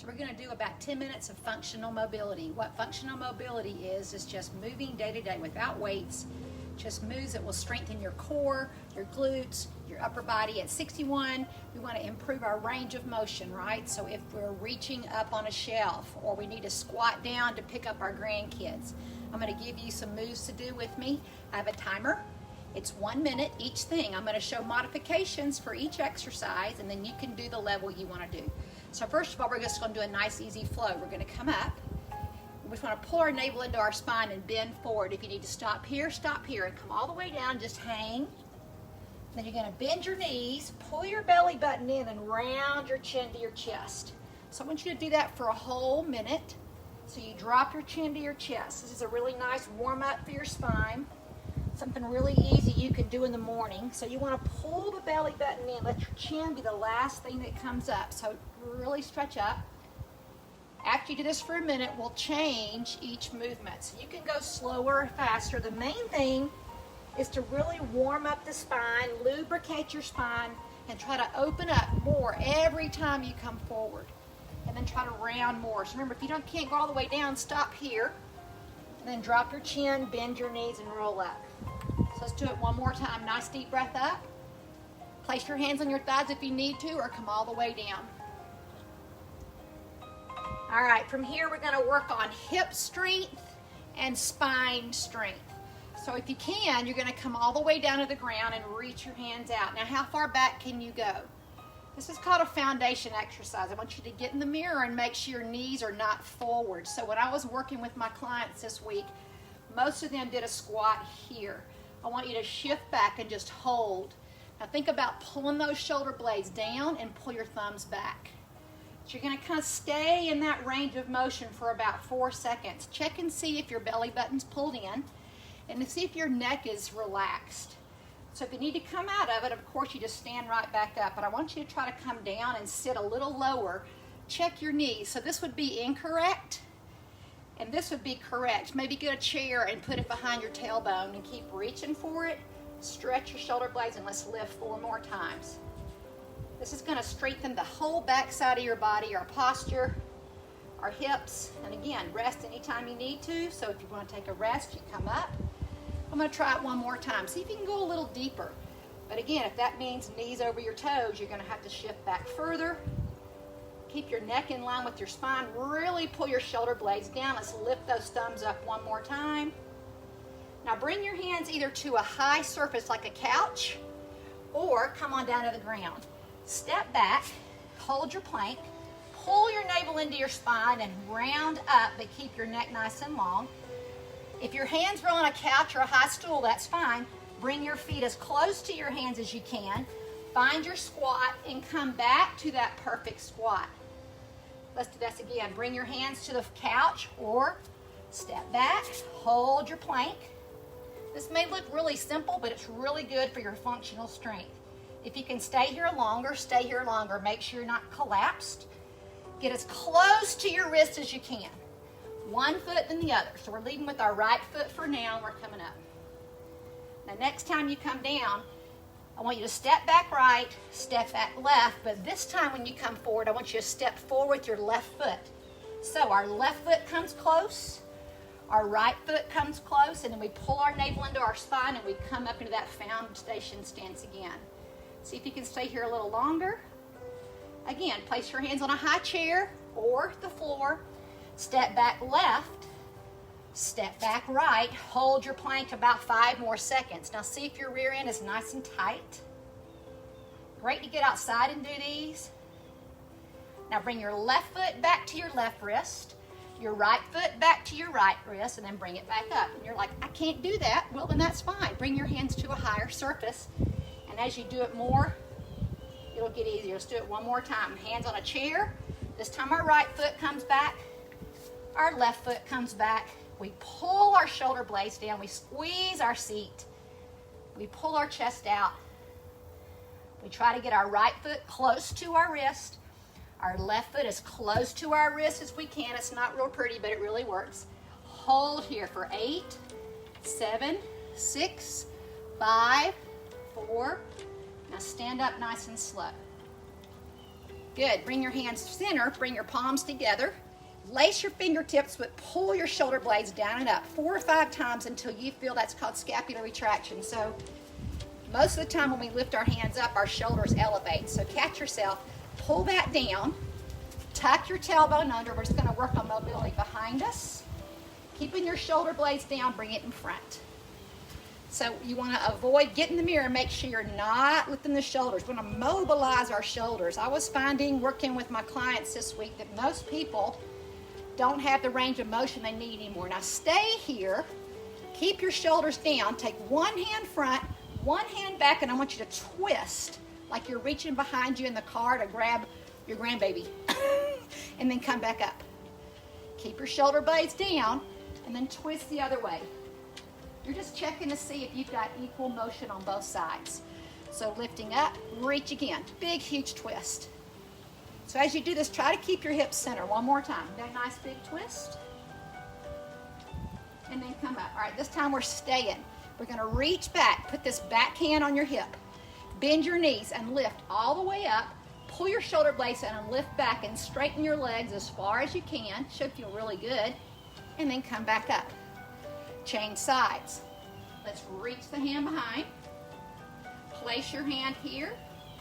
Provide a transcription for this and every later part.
So we're going to do about 10 minutes of functional mobility. What functional mobility is just moving day to day without weights. Just moves that will strengthen your core, your glutes, your upper body. At 61, we want to improve our range of motion, right? So if we're reaching up on a shelf or we need to squat down to pick up our grandkids, I'm going to give you some moves to do with me. I have a timer. It's 1 minute each thing. I'm going to show modifications for each exercise, and then you can do the level you want to do. So first of all, we're just going to do a nice easy flow. We're going to come up. We just want to pull our navel into our spine and bend forward. If you need to stop here, and come all the way down, just hang. Then you're going to bend your knees, pull your belly button in, and round your chin to your chest. So I want you to do that for a whole minute. So you drop your chin to your chest. This is a really nice warm up for your spine. Something really easy you can do in the morning. So you want to pull the belly button in, let your chin be the last thing that comes up. So really stretch up. After you do this for a minute, we'll change each movement. So you can go slower or faster. The main thing is to really warm up the spine, lubricate your spine, and try to open up more every time you come forward. And then try to round more. So remember, if you can't go all the way down, stop here. And then drop your chin, bend your knees, and roll up. So let's do it one more time. Nice deep breath up. Place your hands on your thighs if you need to, or come all the way down. All right, from here we're going to work on hip strength and spine strength. So if you can, you're going to come all the way down to the ground and reach your hands out. Now, how far back can you go? This is called a foundation exercise. I want you to get in the mirror and make sure your knees are not forward. So when I was working with my clients this week, most of them did a squat here. I want you to shift back and just hold. Now think about pulling those shoulder blades down and pull your thumbs back. So you're going to kind of stay in that range of motion for about 4 seconds. Check and see if your belly button's pulled in and to see if your neck is relaxed. So if you need to come out of it, of course, you just stand right back up. But I want you to try to come down and sit a little lower. Check your knees. So this would be incorrect, and this would be correct. Maybe get a chair and put it behind your tailbone and keep reaching for it. Stretch your shoulder blades, and let's lift 4 more times. This is going to strengthen the whole back side of your body, our posture, our hips. And again, rest anytime you need to. So if you want to take a rest, you come up. I'm going to try it one more time. See if you can go a little deeper. But again, if that means knees over your toes, you're going to have to shift back further. Keep your neck in line with your spine. Really pull your shoulder blades down. Let's lift those thumbs up one more time. Now bring your hands either to a high surface like a couch, or come on down to the ground. Step back, hold your plank, pull your navel into your spine and round up, but keep your neck nice and long. If your hands are on a couch or a high stool, that's fine. Bring your feet as close to your hands as you can. Find your squat and come back to that perfect squat. Let's do this again. Bring your hands to the couch or step back, hold your plank. This may look really simple, but it's really good for your functional strength. If you can stay here longer, stay here longer. Make sure you're not collapsed. Get as close to your wrist as you can. One foot then the other. So we're leading with our right foot for now, and we're coming up. Now next time you come down, I want you to step back right, step back left, but this time when you come forward, I want you to step forward with your left foot. So our left foot comes close, our right foot comes close, and then we pull our navel into our spine and we come up into that foundation stance again. See if you can stay here a little longer. Again, place your hands on a high chair or the floor. Step back left, step back right, hold your plank about 5 more seconds. Now see if your rear end is nice and tight. Great to get outside and do these. Now bring your left foot back to your left wrist, your right foot back to your right wrist, and then bring it back up. And you're like, I can't do that. Well, then that's fine. Bring your hands to a higher surface, and as you do it more, it'll get easier. Let's do it one more time. Hands on a chair. This time our right foot comes back. Our left foot comes back. We pull our shoulder blades down. We squeeze our seat. We pull our chest out. We try to get our right foot close to our wrist. Our left foot as close to our wrist as we can. It's not real pretty, but it really works. Hold here for 8, 7, 6, 5, 4. Now stand up nice and slow. Good. Bring your hands center, bring your palms together. Lace your fingertips, but pull your shoulder blades down and up 4 or 5 times until you feel that's called scapular retraction. So most of the time when we lift our hands up, our shoulders elevate. So catch yourself, pull that down, tuck your tailbone under. We're just going to work on mobility behind us. Keeping your shoulder blades down, bring it in front. So you want to avoid, get in the mirror and make sure you're not lifting the shoulders. We want to mobilize our shoulders. I was finding, working with my clients this week, that most people don't have the range of motion they need anymore. Now stay here, keep your shoulders down, take one hand front, one hand back, and I want you to twist like you're reaching behind you in the car to grab your grandbaby. And then come back up. Keep your shoulder blades down and then twist the other way. You're just checking to see if you've got equal motion on both sides. So lifting up, reach again. Big, huge twist. So as you do this, try to keep your hips center. One more time. That nice big twist. And then come up. All right, this time we're staying. We're going to reach back. Put this back hand on your hip. Bend your knees and lift all the way up. Pull your shoulder blades in and lift back and straighten your legs as far as you can. Should feel really good. And then come back up. Change sides. Let's reach the hand behind. Place your hand here.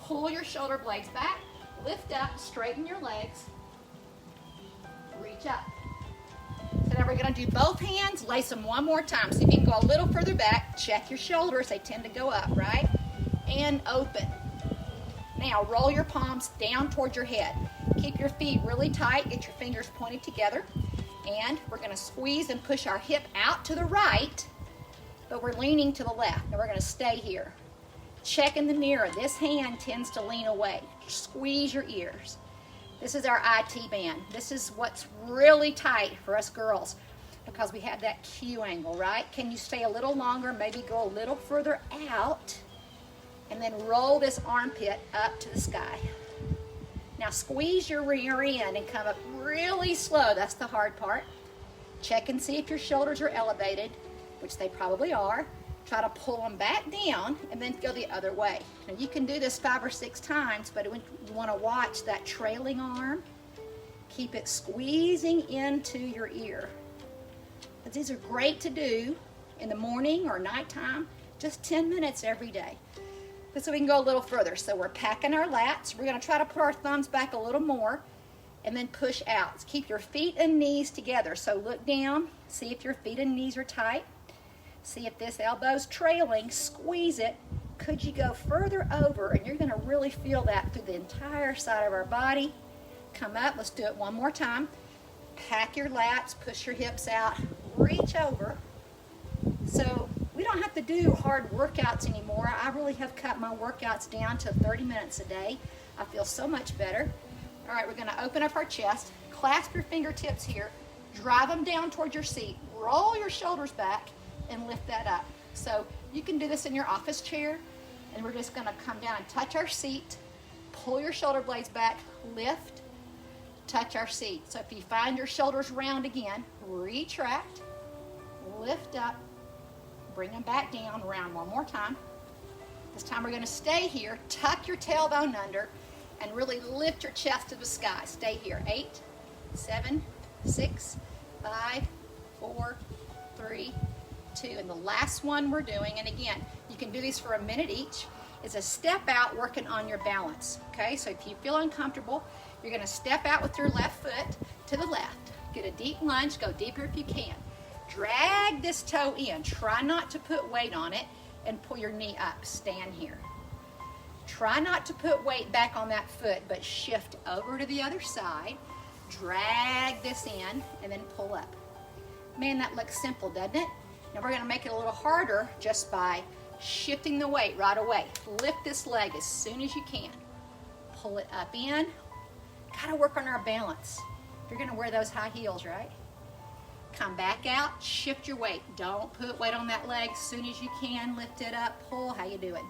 Pull your shoulder blades back. Lift up, straighten your legs, reach up. So now we're going to do both hands, lace them one more time. See if you can go a little further back, check your shoulders, they tend to go up, right? And open. Now roll your palms down towards your head. Keep your feet really tight, get your fingers pointed together. And we're going to squeeze and push our hip out to the right, but we're leaning to the left. Now we're going to stay here. Check in the mirror. This hand tends to lean away. Squeeze your ears. This is our IT band. This is what's really tight for us girls because we have that Q angle, right? Can you stay a little longer? Maybe go a little further out and then roll this armpit up to the sky. Now squeeze your rear end and come up really slow. That's the hard part. Check and see if your shoulders are elevated, which they probably are. Try to pull them back down and then go the other way. Now you can do this 5 or 6 times, but you want to watch that trailing arm. Keep it squeezing into your ear. But these are great to do in the morning or nighttime, just 10 minutes every day. But so we can go a little further. So we're packing our lats. We're going to try to put our thumbs back a little more and then push out. Keep your feet and knees together. So look down, see if your feet and knees are tight. See if this elbow's trailing, squeeze it. Could you go further over? And you're going to really feel that through the entire side of our body. Come up, let's do it one more time. Pack your lats, push your hips out, reach over. So we don't have to do hard workouts anymore. I really have cut my workouts down to 30 minutes a day. I feel so much better. All right, we're going to open up our chest, clasp your fingertips here, drive them down towards your seat, roll your shoulders back, and lift that up. So you can do this in your office chair, and we're just going to come down and touch our seat, pull your shoulder blades back, lift, touch our seat. So if you find your shoulders round again, retract, lift up, bring them back down, round one more time. This time we're going to stay here, tuck your tailbone under, and really lift your chest to the sky. Stay here. 8, 7, 6, 5, 4, 3, 2, and the last one we're doing, and again, you can do these for a minute each, is a step out working on your balance. Okay, so if you feel uncomfortable, you're going to step out with your left foot to the left. Get a deep lunge, go deeper if you can. Drag this toe in. Try not to put weight on it and pull your knee up. Stand here. Try not to put weight back on that foot, but shift over to the other side. Drag this in and then pull up. Man, that looks simple, doesn't it? Now we're going to make it a little harder just by shifting the weight right away. Lift this leg as soon as you can. Pull it up in. Got to work on our balance. You're going to wear those high heels, right? Come back out, shift your weight. Don't put weight on that leg. As soon as you can, lift it up, pull. How you doing?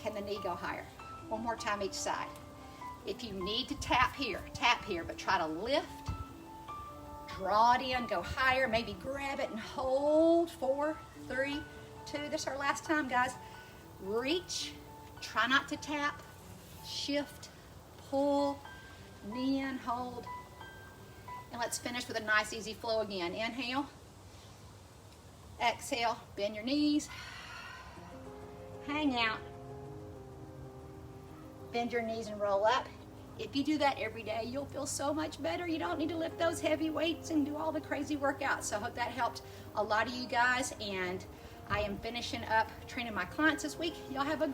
Can the knee go higher? One more time each side. If you need to tap here, but try to lift. Draw it in, go higher, maybe grab it and hold. 4, 3, 2. This is our last time, guys. Reach, try not to tap, shift, pull, Knee in, hold. And let's finish with a nice easy flow again. Inhale. Exhale, bend your knees. Hang out. Bend your knees and roll up. If you do that every day, you'll feel so much better. You don't need to lift those heavy weights and do all the crazy workouts. So I hope that helped a lot of you guys. And I am finishing up training my clients this week. Y'all have a great